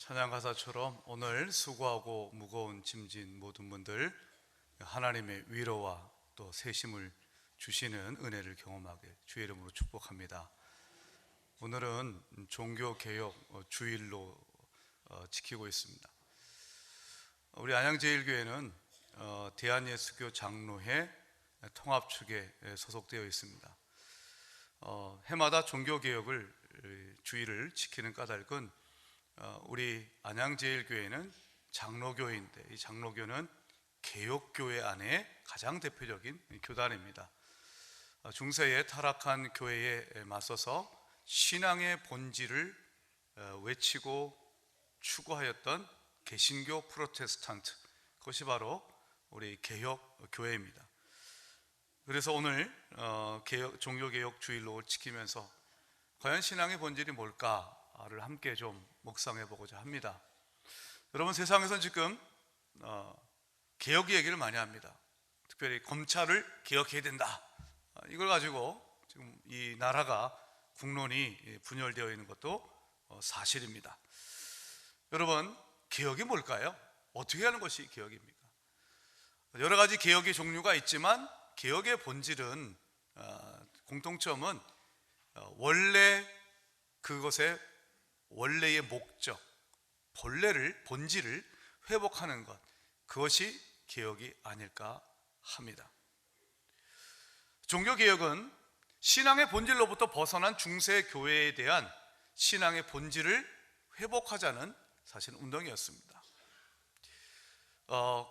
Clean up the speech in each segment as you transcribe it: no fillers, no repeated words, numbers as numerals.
찬양 가사처럼 오늘 수고하고 무거운 짐진 모든 분들 하나님의 위로와 또 세심을 주시는 은혜를 경험하게 주의 이름으로 축복합니다. 오늘은 종교개혁 주일로 지키고 있습니다. 우리 안양제일교회는 대한예수교 장로회 통합축에 소속되어 있습니다. 해마다 종교개혁을 주일을 지키는 까닭은 우리 안양제일교회는 장로교회인데 이 장로교는 개혁교회 안에 가장 대표적인 교단입니다. 중세에 타락한 교회에 맞서서 신앙의 본질을 외치고 추구하였던 개신교 프로테스탄트, 그것이 바로 우리 개혁교회입니다. 그래서 오늘 종교개혁 주일로 지키면서 과연 신앙의 본질이 뭘까를 함께 좀 묵상해 보고자 합니다. 여러분, 세상에서는 지금 개혁 얘기를 많이 합니다. 특별히 검찰을 개혁해야 된다, 이걸 가지고 지금 이 나라가 국론이 분열되어 있는 것도 사실입니다. 여러분, 개혁이 뭘까요? 어떻게 하는 것이 개혁입니까? 여러 가지 개혁의 종류가 있지만 개혁의 본질은 공통점은 원래 그것의 원래의 목적, 본질을 회복하는 것, 그것이 개혁이 아닐까 합니다. 종교개혁은 신앙의 본질로부터 벗어난 중세 교회에 대한 신앙의 본질을 회복하자는 사실 운동이었습니다.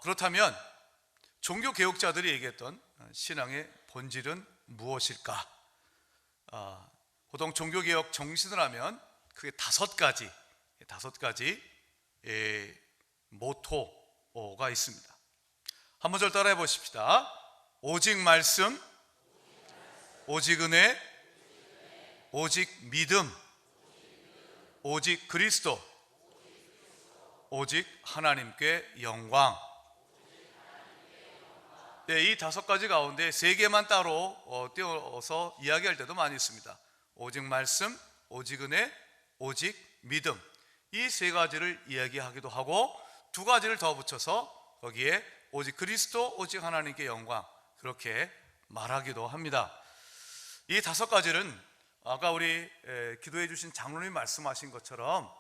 그렇다면 종교개혁자들이 얘기했던 신앙의 본질은 무엇일까? 보통 종교개혁 정신을 하면 크게 다섯 가지 모토가 있습니다. 한 문절 따라해 보십시다. 오직 말씀, 오직 은혜, 오직 믿음, 오직 그리스도, 오직 하나님께 영광. 네, 이 다섯 가지 가운데 세 개만 따로 떼어서 이야기할 때도 많이 있습니다. 오직 말씀, 오직 은혜, 오직 믿음, 이 세 가지를 이야기하기도 하고 두 가지를 더 붙여서 거기에 오직 그리스도, 오직 하나님께 영광, 그렇게 말하기도 합니다. 이 다섯 가지는 아까 우리 기도해 주신 장로님 말씀하신 것처럼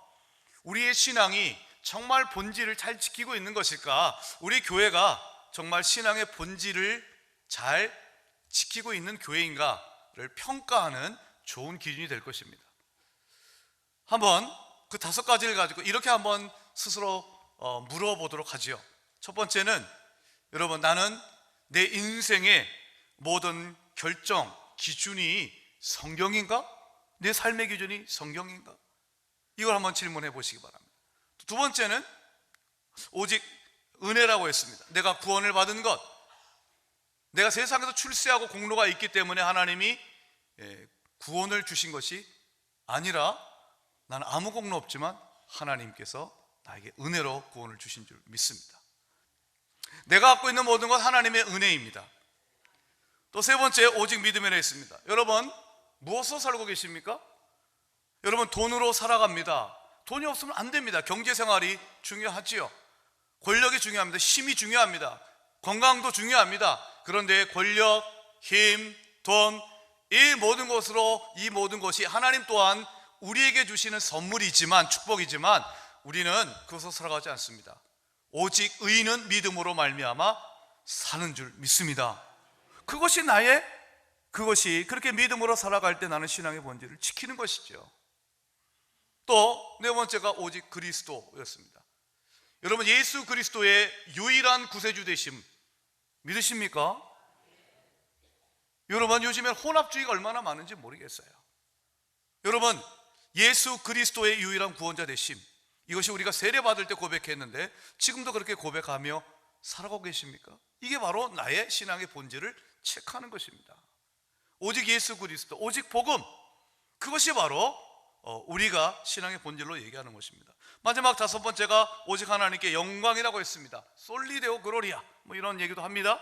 우리의 신앙이 정말 본질을 잘 지키고 있는 것일까, 우리 교회가 정말 신앙의 본질을 잘 지키고 있는 교회인가를 평가하는 좋은 기준이 될 것입니다. 한번 그 다섯 가지를 가지고 이렇게 한번 스스로 물어보도록 하지요. 첫 번째는, 여러분, 나는 내 인생의 모든 결정 기준이 성경인가? 내 삶의 기준이 성경인가? 이걸 한번 질문해 보시기 바랍니다. 두 번째는 오직 은혜라고 했습니다. 내가 구원을 받은 것, 내가 세상에서 출세하고 공로가 있기 때문에 하나님이 구원을 주신 것이 아니라 나는 아무 공로 없지만 하나님께서 나에게 은혜로 구원을 주신 줄 믿습니다. 내가 갖고 있는 모든 것 하나님의 은혜입니다. 또 세 번째, 오직 믿음이라 했습니다. 여러분, 무엇으로 살고 계십니까? 여러분, 돈으로 살아갑니다. 돈이 없으면 안 됩니다. 경제생활이 중요하지요. 권력이 중요합니다. 힘이 중요합니다. 건강도 중요합니다. 그런데 권력, 힘, 돈, 이 모든 것이 하나님 또한 우리에게 주시는 선물이지만, 축복이지만 우리는 그것으로 살아가지 않습니다. 오직 의인은 믿음으로 말미암아 사는 줄 믿습니다. 그것이 그렇게 믿음으로 살아갈 때 나는 신앙의 본질을 지키는 것이죠. 또 네 번째가 오직 그리스도였습니다. 여러분, 예수 그리스도의 유일한 구세주 되심 믿으십니까? 여러분, 요즘에 혼합주의가 얼마나 많은지 모르겠어요. 여러분, 예수 그리스도의 유일한 구원자 되심, 이것이 우리가 세례받을 때 고백했는데 지금도 그렇게 고백하며 살아가고 계십니까? 이게 바로 나의 신앙의 본질을 체크하는 것입니다. 오직 예수 그리스도, 오직 복음, 그것이 바로 우리가 신앙의 본질로 얘기하는 것입니다. 마지막 다섯 번째가 오직 하나님께 영광이라고 했습니다. 솔리데오 그로리아, 이런 얘기도 합니다.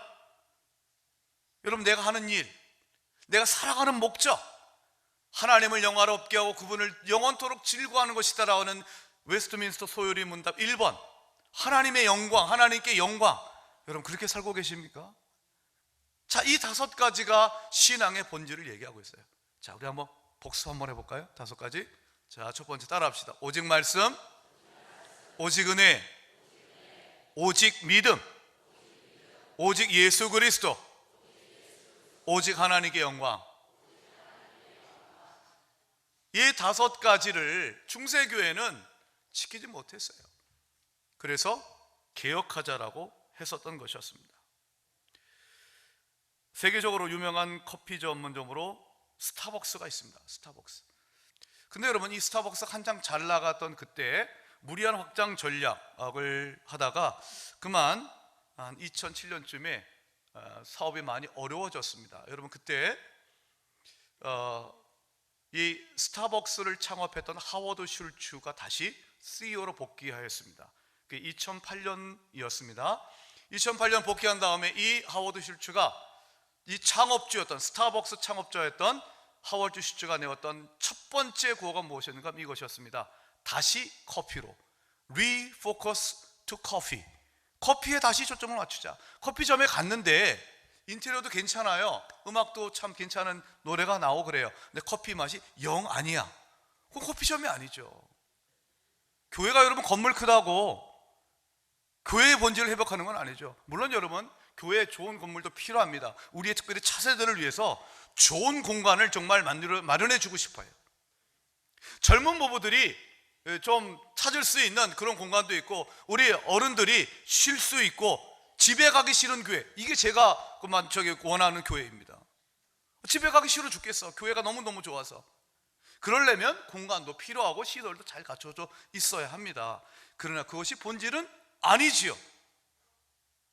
여러분, 내가 하는 일, 내가 살아가는 목적, 하나님을 영화롭게 하고 그분을 영원토록 즐거워하는 것이다라는 웨스트민스터 소요리 문답 1번. 하나님의 영광, 하나님께 영광. 여러분 그렇게 살고 계십니까? 자, 이 5가지가 신앙의 본질을 얘기하고 있어요. 자, 우리 한번 복습 한번 해볼까요? 5가지. 자, 첫 번째 따라합시다. 오직 말씀, 오직 은혜, 오직 믿음, 오직 예수 그리스도, 오직 하나님께 영광. 이 5가지를 중세교회는 지키지 못했어요. 그래서 개혁하자라고 했었던 것이었습니다. 세계적으로 유명한 커피 전문점으로 스타벅스가 있습니다. 스타벅스. 근데 여러분, 이 스타벅스 한창 잘 나갔던 그때 무리한 확장 전략을 하다가 그만 한 2007년쯤에 사업이 많이 어려워졌습니다. 여러분, 그때 이 스타벅스를 창업했던 하워드 슐츠가 다시 CEO로 복귀하였습니다. 그게 2008년이었습니다. 2008년 복귀한 다음에 이 하워드 슐츠가 이 창업주였던, 스타벅스 창업자였던 하워드 슐츠가 내었던 첫 번째 구호가 무엇이었는가? 이것이었습니다. 다시 커피로, Refocus to Coffee. 커피에 다시 초점을 맞추자. 커피점에 갔는데 인테리어도 괜찮아요. 음악도 참 괜찮은 노래가 나오고 그래요. 근데 커피 맛이 영 아니야. 그건 커피점이 아니죠. 교회가 여러분 건물 크다고 교회의 본질을 회복하는 건 아니죠. 물론 여러분, 교회에 좋은 건물도 필요합니다. 우리의 특별히 차세대를 위해서 좋은 공간을 정말 마련해 주고 싶어요. 젊은 부부들이 좀 찾을 수 있는 그런 공간도 있고, 우리 어른들이 쉴 수 있고, 집에 가기 싫은 교회, 이게 제가 원하는 교회입니다. 집에 가기 싫어 죽겠어. 교회가 너무너무 좋아서. 그러려면 공간도 필요하고 시설도 잘 갖춰져 있어야 합니다. 그러나 그것이 본질은 아니지요.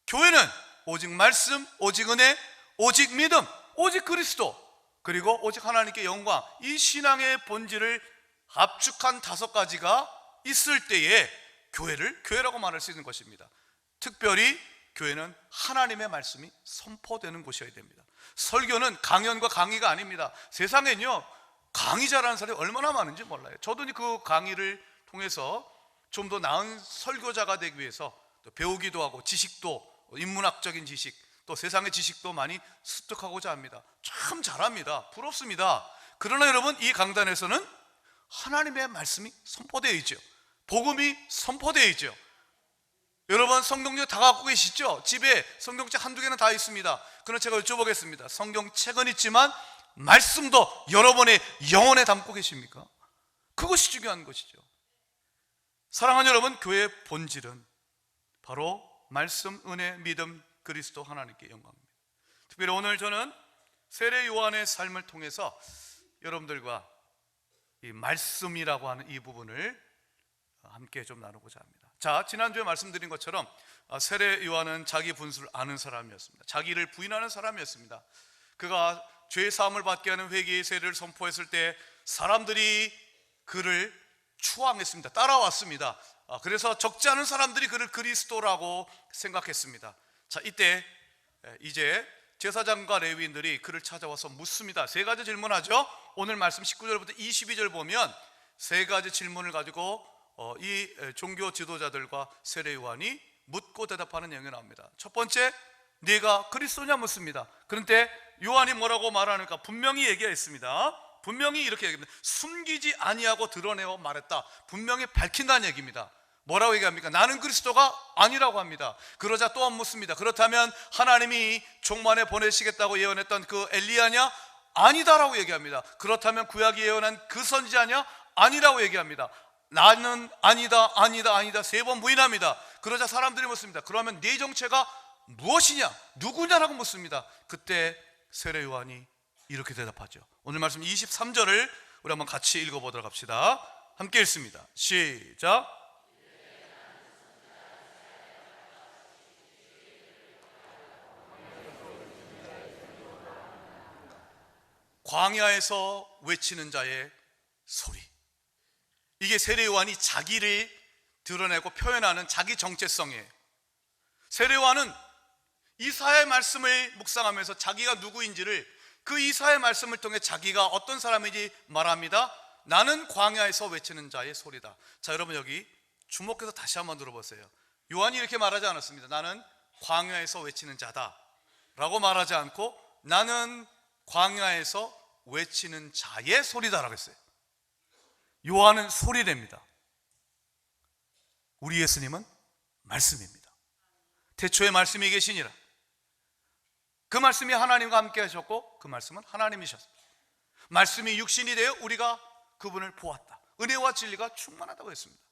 교회는 오직 말씀, 오직 은혜, 오직 믿음, 오직 그리스도, 그리고 오직 하나님께 영광, 이 신앙의 본질을 압축한 5가지가 있을 때에 교회를 교회라고 말할 수 있는 것입니다. 특별히 교회는 하나님의 말씀이 선포되는 곳이어야 됩니다. 설교는 강연과 강의가 아닙니다. 세상엔요, 강의 잘하는 사람이 얼마나 많은지 몰라요. 저도 그 강의를 통해서 좀 더 나은 설교자가 되기 위해서 또 배우기도 하고, 지식도, 인문학적인 지식, 또 세상의 지식도 많이 습득하고자 합니다. 참 잘합니다. 부럽습니다. 그러나 여러분, 이 강단에서는 하나님의 말씀이 선포되어 있죠. 복음이 선포되어 있죠. 여러분, 성경책 다 갖고 계시죠? 집에 성경책 한두 개는 다 있습니다. 그럼 제가 여쭤보겠습니다. 성경책은 있지만 말씀도 여러분의 영혼에 담고 계십니까? 그것이 중요한 것이죠. 사랑하는 여러분, 교회의 본질은 바로 말씀, 은혜, 믿음, 그리스도, 하나님께 영광입니다. 특별히 오늘 저는 세례 요한의 삶을 통해서 여러분들과 이 말씀이라고 하는 이 부분을 함께 좀 나누고자 합니다. 자, 지난주에 말씀드린 것처럼 세례 요한은 자기 분수를 아는 사람이었습니다. 자기를 부인하는 사람이었습니다. 그가 죄 사함을 받게 하는 회개의 세례를 선포했을 때 사람들이 그를 추앙했습니다. 따라왔습니다. 그래서 적지 않은 사람들이 그를 그리스도라고 생각했습니다. 자, 이때 이제 제사장과 레위인들이 그를 찾아와서 묻습니다. 3가지 질문하죠. 오늘 말씀 19절부터 22절 보면 3가지 질문을 가지고 이 종교 지도자들과 세례 요한이 묻고 대답하는 내용이 나옵니다. 첫 번째, 네가 그리스도냐 묻습니다. 그런데 요한이 뭐라고 말하는가? 분명히 얘기했습니다. 분명히 이렇게 얘기합니다. 숨기지 아니하고 드러내어 말했다. 분명히 밝힌다는 얘기입니다. 뭐라고 얘기합니까? 나는 그리스도가 아니라고 합니다. 그러자 또한 묻습니다. 그렇다면 하나님이 종만에 보내시겠다고 예언했던 그 엘리야냐? 아니다라고 얘기합니다. 그렇다면 구약이 예언한 그 선지자냐? 아니라고 얘기합니다. 나는 아니다, 아니다, 아니다 3번 부인합니다. 그러자 사람들이 묻습니다. 그러면 네 정체가 무엇이냐? 누구냐라고 묻습니다. 그때 세례 요한이 이렇게 대답하죠. 오늘 말씀 23절을 우리 한번 같이 읽어보도록 합시다. 함께 읽습니다. 시작. 광야에서 외치는 자의 소리. 이게 세례 요한이 자기를 드러내고 표현하는 자기 정체성이에요. 세례 요한은 이사야의 말씀을 묵상하면서 자기가 누구인지를 그 이사야의 말씀을 통해 자기가 어떤 사람인지 말합니다. 나는 광야에서 외치는 자의 소리다. 자, 여러분 여기 주목해서 다시 한번 들어보세요. 요한이 이렇게 말하지 않았습니다. 나는 광야에서 외치는 자다 라고 말하지 않고 나는 광야에서 외치는 자의 소리다라고 했어요. 요한은 소리랍니다. 우리 예수님은 말씀입니다. 태초에 말씀이 계시니라. 그 말씀이 하나님과 함께 하셨고 그 말씀은 하나님이셨습니다. 말씀이 육신이 되어 우리가 그분을 보았다. 은혜와 진리가 충만하다고 했습니다.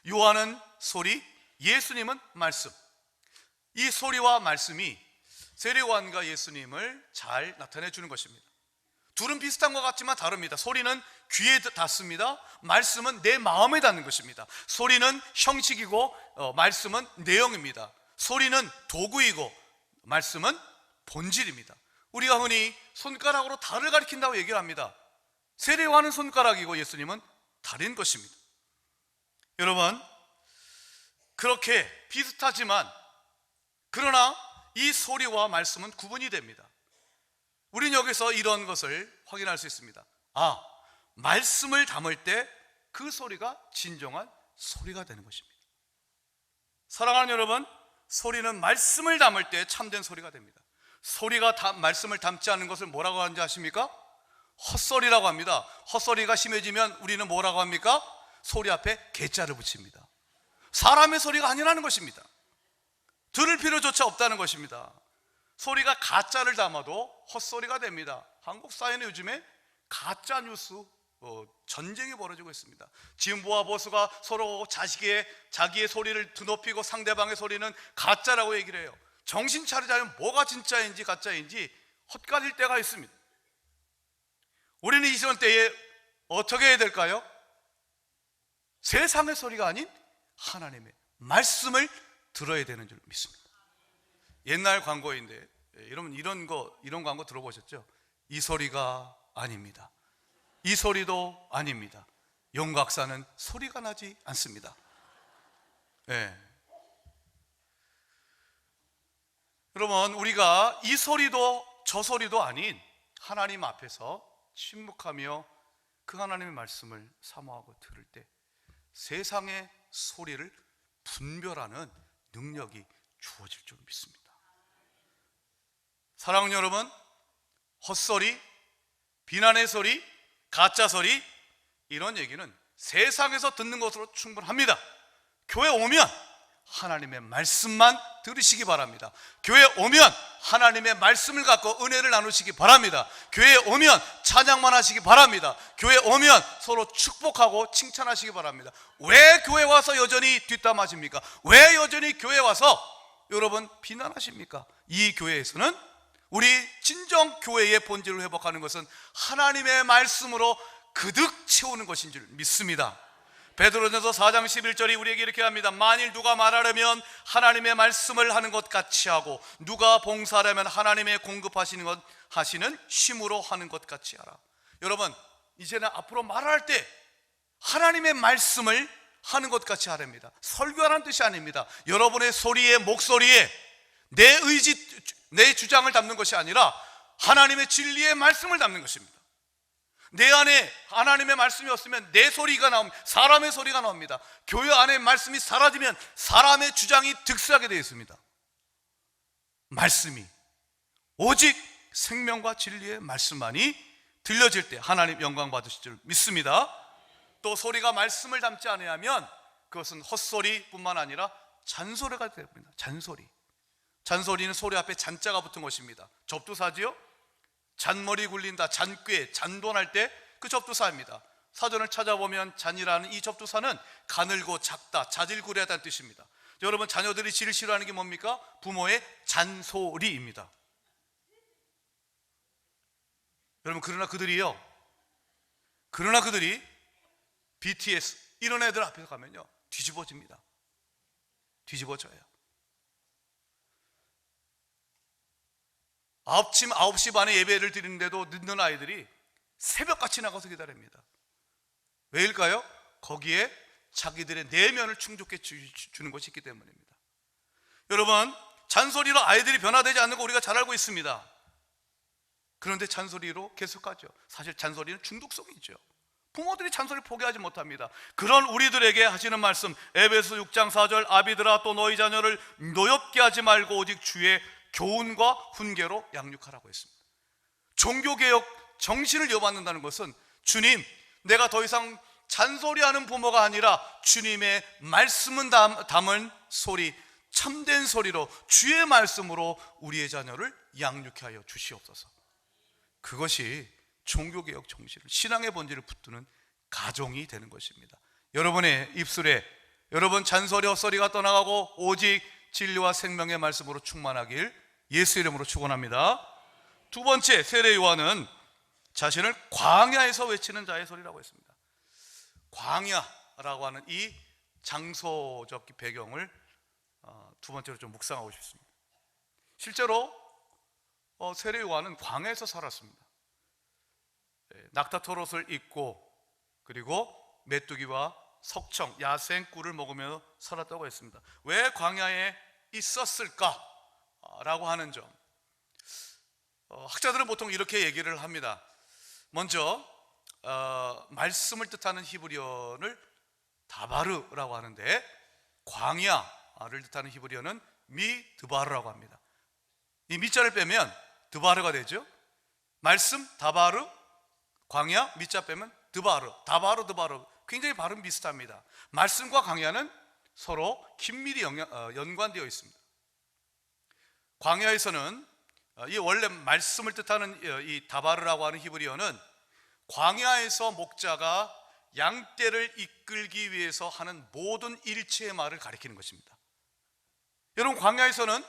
요한은 소리, 예수님은 말씀. 이 소리와 말씀이 세례요한과 예수님을 잘 나타내 주는 것입니다. 둘은 비슷한 것 같지만 다릅니다. 소리는 귀에 닿습니다. 말씀은 내 마음에 닿는 것입니다. 소리는 형식이고 말씀은 내용입니다. 소리는 도구이고 말씀은 본질입니다. 우리가 흔히 손가락으로 달을 가리킨다고 얘기를 합니다. 세례요한은 손가락이고 예수님은 달인 것입니다. 여러분, 그렇게 비슷하지만 그러나 이 소리와 말씀은 구분이 됩니다. 우리는 여기서 이런 것을 확인할 수 있습니다. 말씀을 담을 때 그 소리가 진정한 소리가 되는 것입니다. 사랑하는 여러분, 소리는 말씀을 담을 때 참된 소리가 됩니다. 소리가 말씀을 담지 않는 것을 뭐라고 하는지 아십니까? 헛소리라고 합니다. 헛소리가 심해지면 우리는 뭐라고 합니까? 소리 앞에 개자를 붙입니다. 사람의 소리가 아니라는 것입니다. 들을 필요조차 없다는 것입니다. 소리가 가짜를 담아도 헛소리가 됩니다. 한국 사회는 요즘에 가짜 뉴스 전쟁이 벌어지고 있습니다. 진보와 보수가 서로 자기의 소리를 드높이고 상대방의 소리는 가짜라고 얘기를 해요. 정신 차리자면 뭐가 진짜인지 가짜인지 헛갈릴 때가 있습니다. 우리는 이 시간 때에 어떻게 해야 될까요? 세상의 소리가 아닌 하나님의 말씀을 들어야 되는 줄 믿습니다. 옛날 광고인데 여러분 이런 광고 들어보셨죠? 이 소리가 아닙니다. 이 소리도 아닙니다. 영각사는 소리가 나지 않습니다. 네. 여러분, 우리가 이 소리도 저 소리도 아닌 하나님 앞에서 침묵하며 그 하나님의 말씀을 사모하고 들을 때 세상의 소리를 분별하는 능력이 주어질 줄 믿습니다. 사랑하는 여러분, 헛소리, 비난의 소리, 가짜 소리, 이런 얘기는 세상에서 듣는 것으로 충분합니다. 교회 오면 하나님의 말씀만 들으시기 바랍니다. 교회 오면 하나님의 말씀을 갖고 은혜를 나누시기 바랍니다. 교회에 오면 찬양만 하시기 바랍니다. 교회에 오면 서로 축복하고 칭찬하시기 바랍니다. 왜 교회 와서 여전히 뒷담하십니까? 왜 여전히 교회 와서 여러분 비난하십니까? 이 교회에서는 우리 진정 교회의 본질을 회복하는 것은 하나님의 말씀으로 그득 채우는 것인 줄 믿습니다. 베드로전서 4장 11절이 우리에게 이렇게 합니다. 만일 누가 말하려면 하나님의 말씀을 하는 것 같이 하고 누가 봉사하려면 하나님의 하시는 쉼으로 하는 것 같이 하라. 여러분, 이제는 앞으로 말할 때 하나님의 말씀을 하는 것 같이 하랍니다. 설교하라는 뜻이 아닙니다. 여러분의 소리에, 목소리에 내 의지, 내 주장을 담는 것이 아니라 하나님의 진리의 말씀을 담는 것입니다. 내 안에 하나님의 말씀이 없으면 내 소리가 나옵니다. 사람의 소리가 나옵니다. 교회 안에 말씀이 사라지면 사람의 주장이 득세하게 되어 있습니다. 말씀이 오직 생명과 진리의 말씀만이 들려질 때 하나님 영광 받으실 줄 믿습니다. 또 소리가 말씀을 담지 않으면 그것은 헛소리뿐만 아니라 잔소리가 됩니다. 잔소리는 소리 앞에 잔자가 붙은 것입니다. 접두사지요? 잔머리 굴린다, 잔꾀, 잔돈할 때 그 접두사입니다. 사전을 찾아보면 잔이라는 이 접두사는 가늘고 작다, 자질구레하다는 뜻입니다. 여러분, 자녀들이 지를 싫어하는 게 뭡니까? 부모의 잔소리입니다. 여러분, 그러나 그들이 BTS 이런 애들 앞에서 가면요 뒤집어집니다. 뒤집어져요. 아침 9시 반에 예배를 드리는데도 늦는 아이들이 새벽같이 나가서 기다립니다. 왜일까요? 거기에 자기들의 내면을 충족해 주는 것이 있기 때문입니다. 여러분, 잔소리로 아이들이 변화되지 않는 거 우리가 잘 알고 있습니다. 그런데 잔소리로 계속하죠. 사실 잔소리는 중독성이 있죠. 부모들이 잔소리를 포기하지 못합니다. 그런 우리들에게 하시는 말씀, 에베소 6장 4절, 아비들아 또 너희 자녀를 노엽게 하지 말고 오직 주의 교훈과 훈계로 양육하라고 했습니다. 종교개혁 정신을 이어받는다는 것은, 주님, 내가 더 이상 잔소리하는 부모가 아니라 주님의 말씀은 담은 소리, 참된 소리로 주의 말씀으로 우리의 자녀를 양육해 하여 주시옵소서. 그것이 종교개혁 정신을, 신앙의 본질을 붙드는 가정이 되는 것입니다. 여러분의 입술에 여러분 잔소리 헛소리가 떠나가고 오직 진리와 생명의 말씀으로 충만하길 예수 이름으로 축원합니다. 두 번째, 세례 요한은 자신을 광야에서 외치는 자의 소리라고 했습니다. 광야라고 하는 이 장소적 배경을 두 번째로 좀 묵상하고 싶습니다. 실제로 세례 요한은 광야에서 살았습니다. 낙타토롯을 입고 그리고 메뚜기와 석청, 야생 꿀을 먹으며 살았다고 했습니다. 왜 광야에 있었을까라고 하는 점, 학자들은 보통 이렇게 얘기를 합니다. 먼저 말씀을 뜻하는 히브리어를 다바르라고 하는데, 광야를 뜻하는 히브리어는 미드바르라고 합니다. 이 미자를 빼면 드바르가 되죠. 말씀 다바르, 광야, 미자 빼면 드바르, 다바르, 드바르, 굉장히 발음 비슷합니다. 말씀과 광야는 서로 긴밀히 연관되어 있습니다. 광야에서는 이 원래 말씀을 뜻하는 이 다바르라고 하는 히브리어는 광야에서 목자가 양떼를 이끌기 위해서 하는 모든 일체의 말을 가리키는 것입니다. 여러분, 광야에서는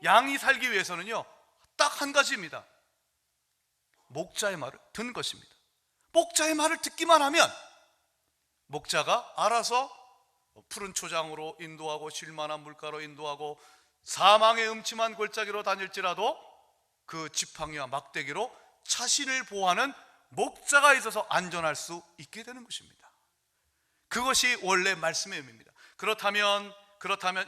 양이 살기 위해서는요, 딱 한 가지입니다. 목자의 말을 듣는 것입니다. 목자의 말을 듣기만 하면 목자가 알아서 푸른 초장으로 인도하고 쉴만한 물가로 인도하고 사망의 음침한 골짜기로 다닐지라도 그 지팡이와 막대기로 자신을 보호하는 목자가 있어서 안전할 수 있게 되는 것입니다. 그것이 원래 말씀의 의미입니다. 그렇다면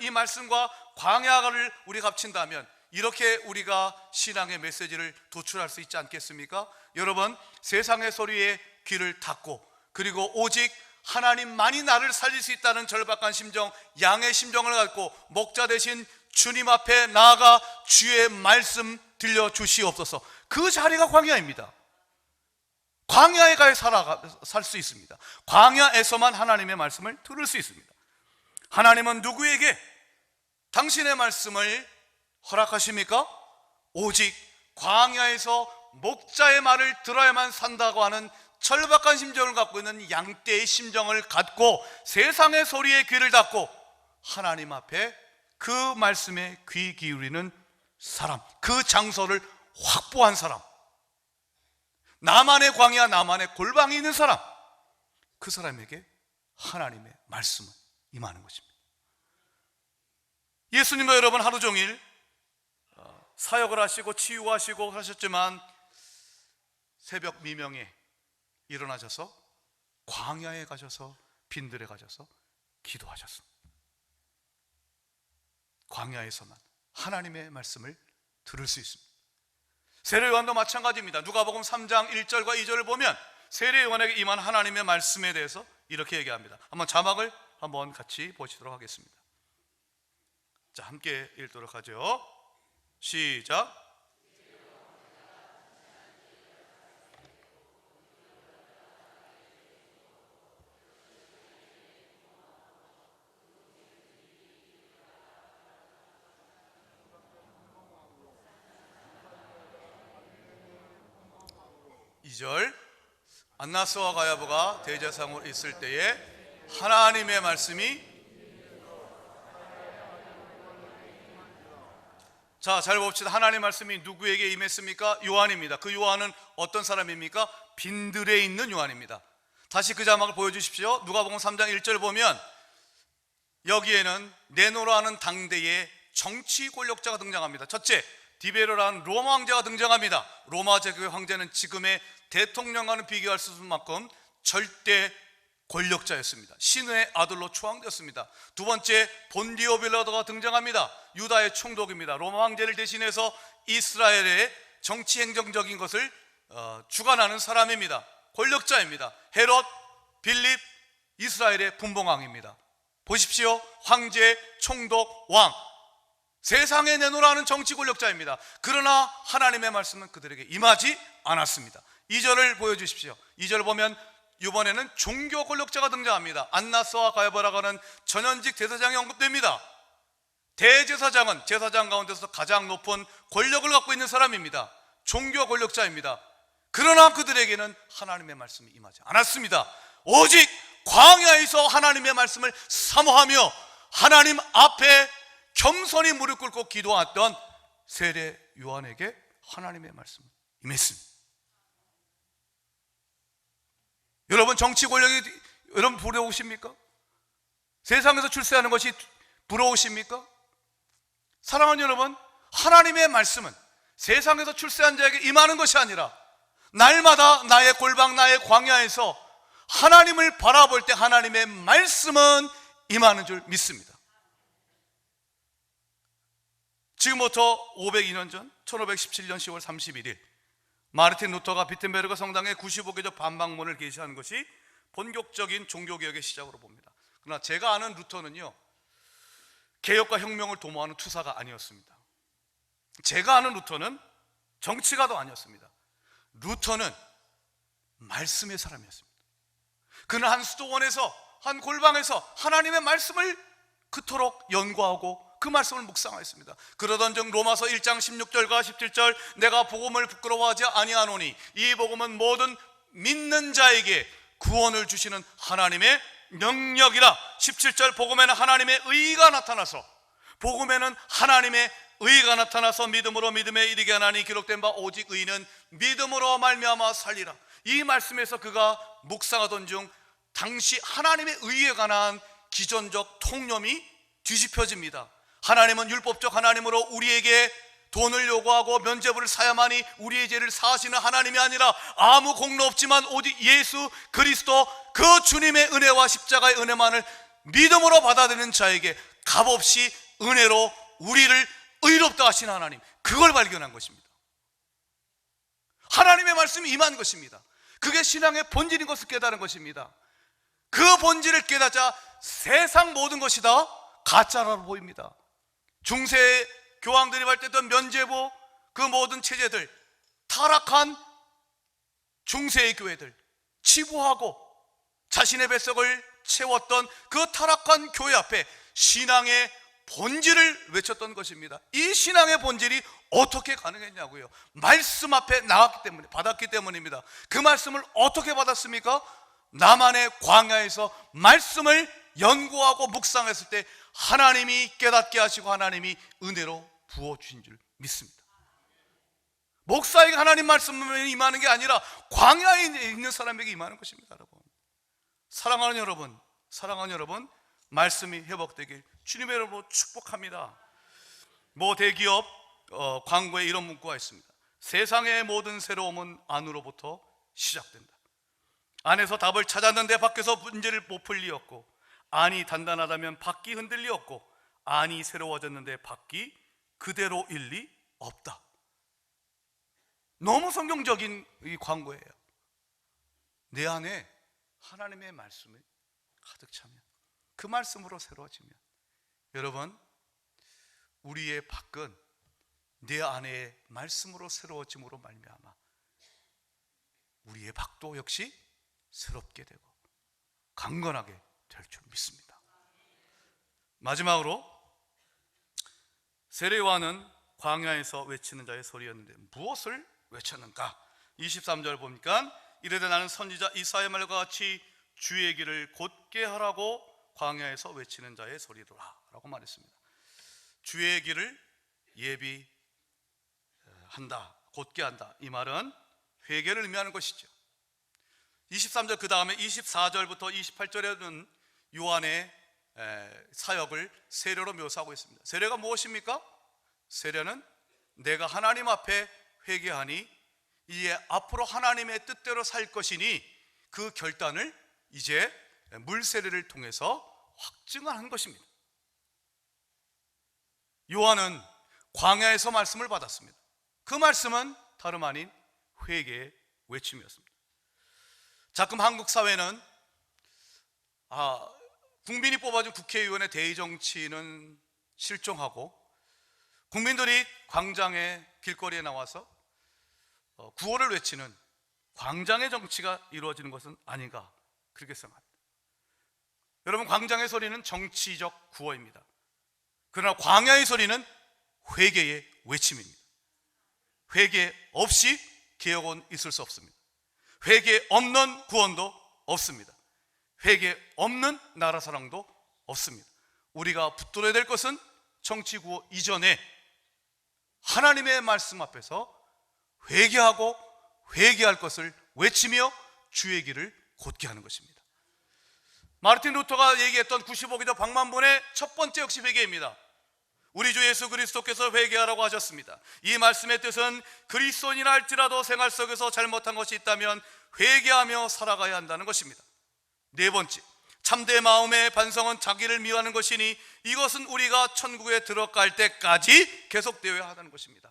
이 말씀과 광야를 우리가 합친다면 이렇게 우리가 신앙의 메시지를 도출할 수 있지 않겠습니까? 여러분, 세상의 소리에 귀를 닫고 그리고 오직 하나님만이 나를 살릴 수 있다는 절박한 심정, 양의 심정을 갖고 목자 대신 주님 앞에 나아가 주의 말씀 들려주시옵소서. 그 자리가 광야입니다. 광야에 가야 살 수 있습니다. 광야에서만 하나님의 말씀을 들을 수 있습니다. 하나님은 누구에게 당신의 말씀을 허락하십니까? 오직 광야에서 목자의 말을 들어야만 산다고 하는 절박한 심정을 갖고 있는 양떼의 심정을 갖고 세상의 소리에 귀를 닫고 하나님 앞에 그 말씀에 귀 기울이는 사람, 그 장소를 확보한 사람, 나만의 광야, 나만의 골방이 있는 사람, 그 사람에게 하나님의 말씀은 임하는 것입니다. 예수님도 여러분 하루 종일 사역을 하시고 치유하시고 하셨지만 새벽 미명에 일어나셔서 광야에 가셔서 빈들에 가셔서 기도하셨습니다. 광야에서만 하나님의 말씀을 들을 수 있습니다. 세례 요한도 마찬가지입니다. 누가복음 3장 1절과 2절을 보면 세례 요한에게 임한 하나님의 말씀에 대해서 이렇게 얘기합니다. 한번 자막을 한번 같이 보시도록 하겠습니다. 자, 함께 읽도록 하죠. 시작. 2절, 안나스와 가야부가 대제사장으로 있을 때에 하나님의 말씀이, 자, 잘 봅시다. 하나님의 말씀이 누구에게 임했습니까? 요한입니다. 그 요한은 어떤 사람입니까? 빈들에 있는 요한입니다. 다시 그 자막을 보여주십시오. 누가복음 3장 1절 보면 여기에는 네로라는 당대의 정치 권력자가 등장합니다. 첫째, 디베로라는 로마 황제가 등장합니다. 로마 제국의 황제는 지금의 대통령과는 비교할 수 없을 만큼 절대 권력자였습니다. 신의 아들로 추앙되었습니다. 두 번째, 본디오 빌라도가 등장합니다. 유다의 총독입니다. 로마 황제를 대신해서 이스라엘의 정치 행정적인 것을 주관하는 사람입니다. 권력자입니다. 헤롯, 빌립, 이스라엘의 분봉왕입니다. 보십시오. 황제, 총독, 왕, 세상에 내놓으라는 정치 권력자입니다. 그러나 하나님의 말씀은 그들에게 임하지 않았습니다. 2절을 보여주십시오. 2절 보면 이번에는 종교 권력자가 등장합니다. 안나스와 가야바라고 하는 전현직 대제사장이 언급됩니다. 대제사장은 제사장 가운데서 가장 높은 권력을 갖고 있는 사람입니다. 종교 권력자입니다. 그러나 그들에게는 하나님의 말씀이 임하지 않았습니다. 오직 광야에서 하나님의 말씀을 사모하며 하나님 앞에 겸손히 무릎 꿇고 기도했던 세례 요한에게 하나님의 말씀이 임했습니다. 여러분, 정치 권력이 여러분 부러우십니까? 세상에서 출세하는 것이 부러우십니까? 사랑하는 여러분, 하나님의 말씀은 세상에서 출세한 자에게 임하는 것이 아니라 날마다 나의 골방, 나의 광야에서 하나님을 바라볼 때 하나님의 말씀은 임하는 줄 믿습니다. 지금부터 502년 전 1517년 10월 31일 마르틴 루터가 비텐베르그 성당에 95개조 반박문을 게시하는 것이 본격적인 종교개혁의 시작으로 봅니다. 그러나 제가 아는 루터는요, 개혁과 혁명을 도모하는 투사가 아니었습니다. 제가 아는 루터는 정치가도 아니었습니다. 루터는 말씀의 사람이었습니다. 그는 한 수도원에서, 한 골방에서 하나님의 말씀을 그토록 연구하고 그 말씀을 묵상하였습니다. 그러던 중 로마서 1장 16절과 17절, 내가 복음을 부끄러워하지 아니하노니 이 복음은 모든 믿는 자에게 구원을 주시는 하나님의 능력이라. 17절, 복음에는 하나님의 의가 나타나서, 복음에는 하나님의 의가 나타나서 믿음으로 믿음에 이르게 하나니 기록된 바 오직 의인은 믿음으로 말미암아 살리라. 이 말씀에서 그가 묵상하던 중 당시 하나님의 의에 관한 기존적 통념이 뒤집혀집니다. 하나님은 율법적 하나님으로 우리에게 돈을 요구하고 면죄부를 사야만이 우리의 죄를 사하시는 하나님이 아니라 아무 공로 없지만 오직 예수 그리스도 그 주님의 은혜와 십자가의 은혜만을 믿음으로 받아들이는 자에게 값없이 은혜로 우리를 의롭다 하신 하나님, 그걸 발견한 것입니다. 하나님의 말씀이 임한 것입니다. 그게 신앙의 본질인 것을 깨달은 것입니다. 그 본질을 깨닫자 세상 모든 것이 다 가짜라고 보입니다. 중세 교황들이 발달했던 면죄부, 그 모든 체제들, 타락한 중세의 교회들, 치부하고 자신의 뱃속을 채웠던 그 타락한 교회 앞에 신앙의 본질을 외쳤던 것입니다. 이 신앙의 본질이 어떻게 가능했냐고요? 말씀 앞에 나왔기 때문에, 받았기 때문입니다. 그 말씀을 어떻게 받았습니까? 나만의 광야에서 말씀을 연구하고 묵상했을 때 하나님이 깨닫게 하시고 하나님이 은혜로 부어주신 줄 믿습니다. 목사에게 하나님 말씀을 임하는 게 아니라 광야에 있는 사람에게 임하는 것입니다. 여러분, 사랑하는 여러분, 사랑하는 여러분, 말씀이 회복되길 주님의 이름으로 축복합니다. 모 대기업 광고에 이런 문구가 있습니다. 세상의 모든 새로움은 안으로부터 시작된다. 안에서 답을 찾았는데 밖에서 문제를 못 풀 리 없고, 안이 단단하다면 밖이 흔들 리 없고, 안이 새로워졌는데 밖이 그대로일 리 없다. 너무 성경적인 이 광고예요. 내 안에 하나님의 말씀이 가득 차면, 그 말씀으로 새로워지면, 여러분, 우리의 밖은 내 안에 말씀으로 새로워짐으로 말미암아 우리의 밖도 역시 새롭게 되고 강건하게 될 줄 믿습니다. 마지막으로 세례 요한은 광야에서 외치는 자의 소리였는데 무엇을 외쳤는가? 23절 보니까 이르되 나는 선지자 이사야의 말과 같이 주의 길을 곧게 하라고 광야에서 외치는 자의 소리로라 라고 말했습니다. 주의 길을 예비한다, 곧게 한다, 이 말은 회개를 의미하는 것이죠. 23절 그 다음에 24절부터 28절에는 요한의 사역을 세례로 묘사하고 있습니다. 세례가 무엇입니까? 세례는 내가 하나님 앞에 회개하니 이제 앞으로 하나님의 뜻대로 살 것이니 그 결단을 이제 물세례를 통해서 확증한 것입니다. 요한은 광야에서 말씀을 받았습니다. 그 말씀은 다름 아닌 회개의 외침이었습니다. 자금 한국 사회는 국민이 뽑아준 국회의원의 대의 정치는 실종하고 국민들이 광장에 길거리에 나와서 구호를 외치는 광장의 정치가 이루어지는 것은 아닌가 그렇게 생각합니다. 여러분, 광장의 소리는 정치적 구호입니다. 그러나 광야의 소리는 회개의 외침입니다. 회개 없이 개혁은 있을 수 없습니다. 회개 없는 구원도 없습니다. 회개 없는 나라 사랑도 없습니다. 우리가 붙들어야 될 것은 정치 구호 이전에 하나님의 말씀 앞에서 회개하고 회개할 것을 외치며 주의 길을 곧게 하는 것입니다. 마르틴 루터가 얘기했던 95기도 방만본의 첫 번째 역시 회개입니다. 우리 주 예수 그리스도께서 회개하라고 하셨습니다. 이 말씀의 뜻은 그리스도인이라 할지라도 생활 속에서 잘못한 것이 있다면 회개하며 살아가야 한다는 것입니다. 네 번째, 참된 마음의 반성은 자기를 미워하는 것이니 이것은 우리가 천국에 들어갈 때까지 계속되어야 한다는 것입니다.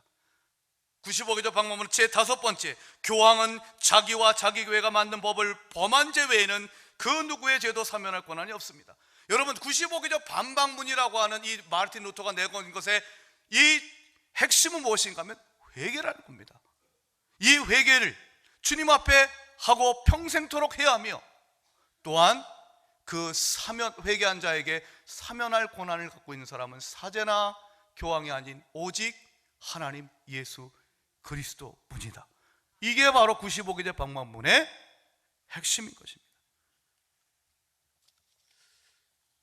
95기도 방법은 제 다섯 번째, 교황은 자기와 자기 교회가 만든 법을 범한 죄 외에는 그 누구의 죄도 사면할 권한이 없습니다. 여러분, 95기도 반박문이라고 하는 이 마르틴 루터가 내건 것의 이 핵심은 무엇인가 하면 회개라는 겁니다. 이 회개를 주님 앞에 하고 평생토록 해야 하며, 또한 그 회개한 자에게 사면할 권한을 갖고 있는 사람은 사제나 교황이 아닌 오직 하나님 예수 그리스도 뿐이다. 이게 바로 95기도 방법문의 핵심인 것입니다.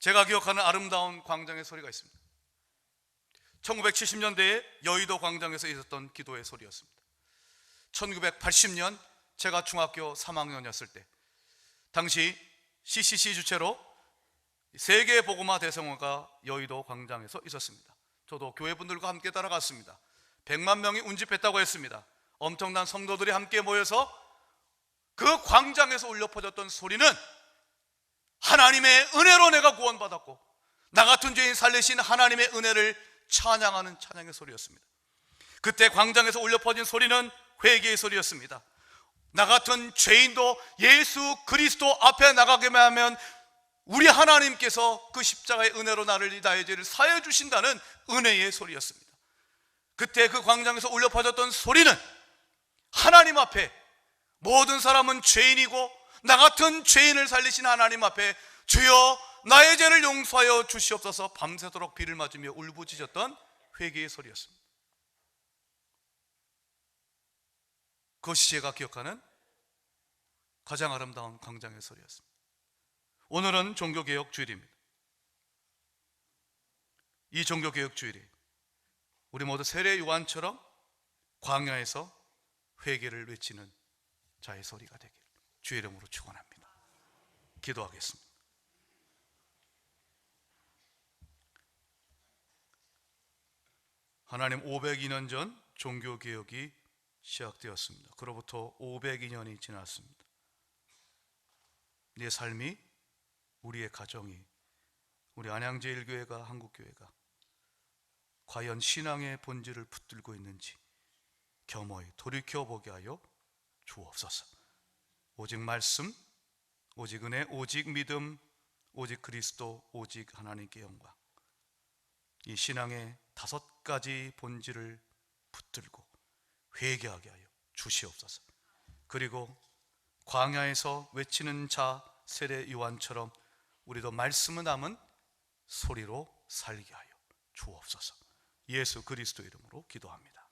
제가 기억하는 아름다운 광장의 소리가 있습니다. 1970년대에 여의도 광장에서 있었던 기도의 소리였습니다. 1980년 제가 중학교 3학년이었을 때 당시 CCC 주최로 세계 복음화 대성회가 여의도 광장에서 있었습니다. 저도 교회분들과 함께 따라갔습니다. 100만 명이 운집했다고 했습니다. 엄청난 성도들이 함께 모여서 그 광장에서 울려 퍼졌던 소리는 하나님의 은혜로 내가 구원받았고 나 같은 죄인 살리신 하나님의 은혜를 찬양하는 찬양의 소리였습니다. 그때 광장에서 울려 퍼진 소리는 회개의 소리였습니다. 나 같은 죄인도 예수 그리스도 앞에 나가게만 하면 우리 하나님께서 그 십자가의 은혜로 나의 죄를 사해 주신다는 은혜의 소리였습니다. 그때 그 광장에서 울려 퍼졌던 소리는 하나님 앞에 모든 사람은 죄인이고 나 같은 죄인을 살리신 하나님 앞에 주여 나의 죄를 용서하여 주시옵소서 밤새도록 비를 맞으며 울부짖었던 회개의 소리였습니다. 그것이 제가 기억하는 가장 아름다운 광장의 소리였습니다. 오늘은 종교개혁 주일입니다. 이 종교개혁 주일이 우리 모두 세례 요한처럼 광야에서 회개를 외치는 자의 소리가 되길 주의 이름으로 축원합니다. 기도하겠습니다. 하나님, 502년 전 종교개혁이 시작되었습니다. 그로부터 502년이 지났습니다. 내 삶이, 우리의 가정이, 우리 안양제일교회가, 한국교회가 과연 신앙의 본질을 붙들고 있는지 겸허히 돌이켜보게 하여 주옵소서. 오직 말씀, 오직 은혜, 오직 믿음, 오직 그리스도, 오직 하나님께 영광. 이 신앙의 5가지 본질을 붙들고 회개하게 하여 주시옵소서. 그리고 광야에서 외치는 자 세례 요한처럼 우리도 말씀을 담은 소리로 살게 하여 주옵소서. 예수 그리스도 이름으로 기도합니다.